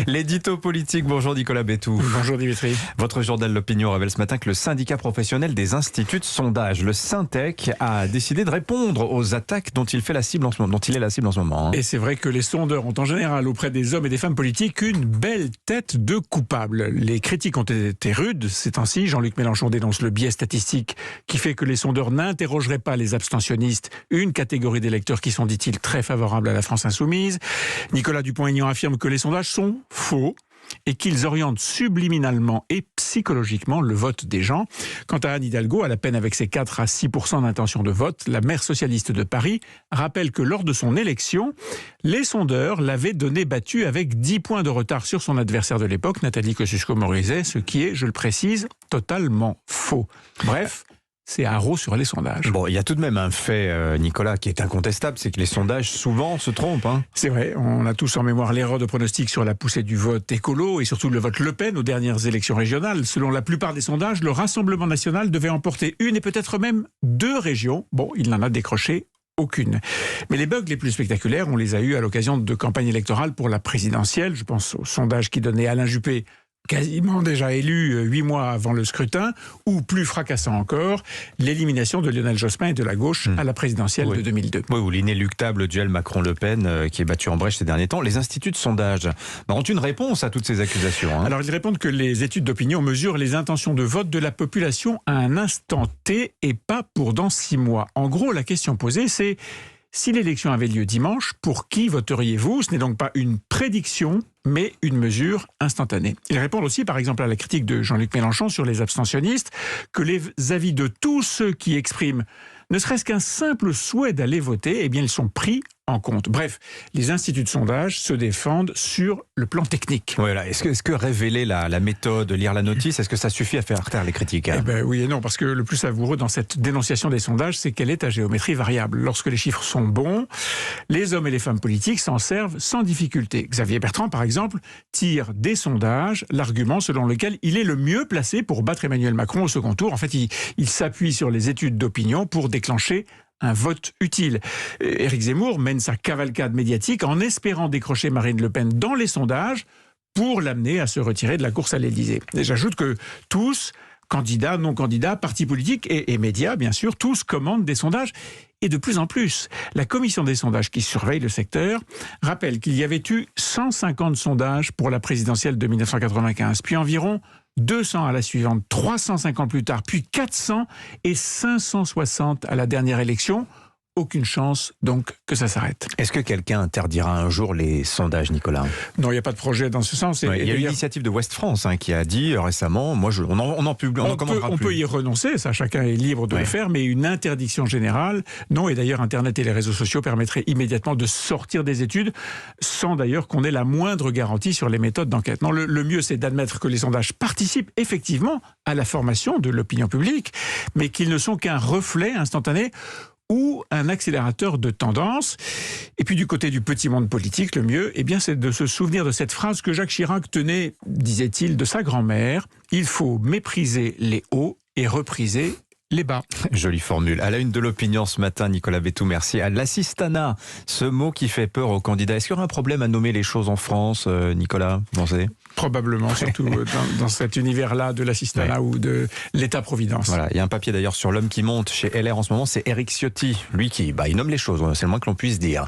L'édito politique, bonjour Nicolas Bétou. Bonjour Dimitri. Votre journal L'Opinion révèle ce matin que le syndicat professionnel des instituts de sondage, le Syntec, a décidé de répondre aux attaques dont il est la cible en ce moment. Et c'est vrai que les sondeurs ont en général auprès des hommes et des femmes politiques une belle tête de coupable. Les critiques ont été rudes ces temps-ci. Jean-Luc Mélenchon dénonce le biais statistique qui fait que les sondeurs n'interrogeraient pas les abstentionnistes, une catégorie d'électeurs qui sont, dit-il, très favorables à la France insoumise. Nicolas Dupont-Aignan affirme que les sondages sont faux et qu'ils orientent subliminalement et psychologiquement le vote des gens. Quant à Anne Hidalgo, à la peine avec ses 4 à 6% d'intention de vote, la maire socialiste de Paris rappelle que lors de son élection, les sondeurs l'avaient donnée battue avec 10 points de retard sur son adversaire de l'époque, Nathalie Kosciusko-Morizet, ce qui est, je le précise, totalement faux. Bref, c'est haro sur les sondages. Bon, il y a tout de même un fait, Nicolas, qui est incontestable, c'est que les sondages souvent se trompent. C'est vrai, on a tous en mémoire l'erreur de pronostic sur la poussée du vote écolo et surtout le vote Le Pen aux dernières élections régionales. Selon la plupart des sondages, le Rassemblement national devait emporter une et peut-être même 2 régions. Bon, il n'en a décroché aucune. Mais les bugs les plus spectaculaires, on les a eus à l'occasion de campagnes électorales pour la présidentielle. Je pense au sondage qui donnait Alain Juppé quasiment déjà élu 8 mois avant le scrutin, ou plus fracassant encore, l'élimination de Lionel Jospin et de la gauche à la présidentielle de 2002. Oui, ou l'inéluctable duel Macron-Le Pen qui est battu en brèche ces derniers temps. Les instituts de sondage ont une réponse à toutes ces accusations. Alors ils répondent que les études d'opinion mesurent les intentions de vote de la population à un instant T et pas pour dans 6 mois. En gros, la question posée, c'est: si l'élection avait lieu dimanche, pour qui voteriez-vous? Ce n'est donc pas une prédiction, mais une mesure instantanée. Ils répondent aussi, par exemple, à la critique de Jean-Luc Mélenchon sur les abstentionnistes, que les avis de tous ceux qui expriment ne serait-ce qu'un simple souhait d'aller voter, eh bien, ils sont pris en compte. Bref, les instituts de sondage se défendent sur le plan technique. Voilà. Est-ce que révéler la méthode, lire la notice, est-ce que ça suffit à faire taire les critiques? Eh ben, oui et non, parce que le plus savoureux dans cette dénonciation des sondages, c'est qu'elle est à géométrie variable. Lorsque les chiffres sont bons, les hommes et les femmes politiques s'en servent sans difficulté. Xavier Bertrand, par exemple, tire des sondages l'argument selon lequel il est le mieux placé pour battre Emmanuel Macron au second tour. En fait, il s'appuie sur les études d'opinion pour déclencher un vote utile. Éric Zemmour mène sa cavalcade médiatique en espérant décrocher Marine Le Pen dans les sondages pour l'amener à se retirer de la course à l'Élysée. Et j'ajoute que tous, candidats, non-candidats, partis politiques et médias, bien sûr, tous commandent des sondages. Et de plus en plus, la commission des sondages qui surveille le secteur rappelle qu'il y avait eu 150 sondages pour la présidentielle de 1995, puis environ 200 à la suivante, 350 plus tard, puis 400 et 560 à la dernière élection. Aucune chance, donc, que ça s'arrête. Est-ce que quelqu'un interdira un jour les sondages, Nicolas? Non, il n'y a pas de projet dans ce sens. Il y a une initiative de Ouest France qui a dit récemment, on peut y renoncer, ça, chacun est libre de le faire, mais une interdiction générale, non. Et d'ailleurs, Internet et les réseaux sociaux permettraient immédiatement de sortir des études, sans d'ailleurs qu'on ait la moindre garantie sur les méthodes d'enquête. Non, le mieux, c'est d'admettre que les sondages participent effectivement à la formation de l'opinion publique, mais qu'ils ne sont qu'un reflet instantané ou un accélérateur de tendance. Et puis du côté du petit monde politique, le mieux, eh bien, c'est de se souvenir de cette phrase que Jacques Chirac tenait, disait-il, de sa grand-mère: il faut mépriser les hauts et repriser les bas. Jolie formule. À la une de l'Opinion ce matin, Nicolas Bétou, merci. À l'assistanat, ce mot qui fait peur aux candidats. Est-ce qu'il y aura un problème à nommer les choses en France, Nicolas, vous pensez? Probablement, surtout dans cet univers-là de l'assistanat ou de l'État-providence. Voilà, il y a un papier d'ailleurs sur l'homme qui monte chez LR en ce moment, c'est Éric Ciotti. Lui qui, il nomme les choses, c'est le moins que l'on puisse dire.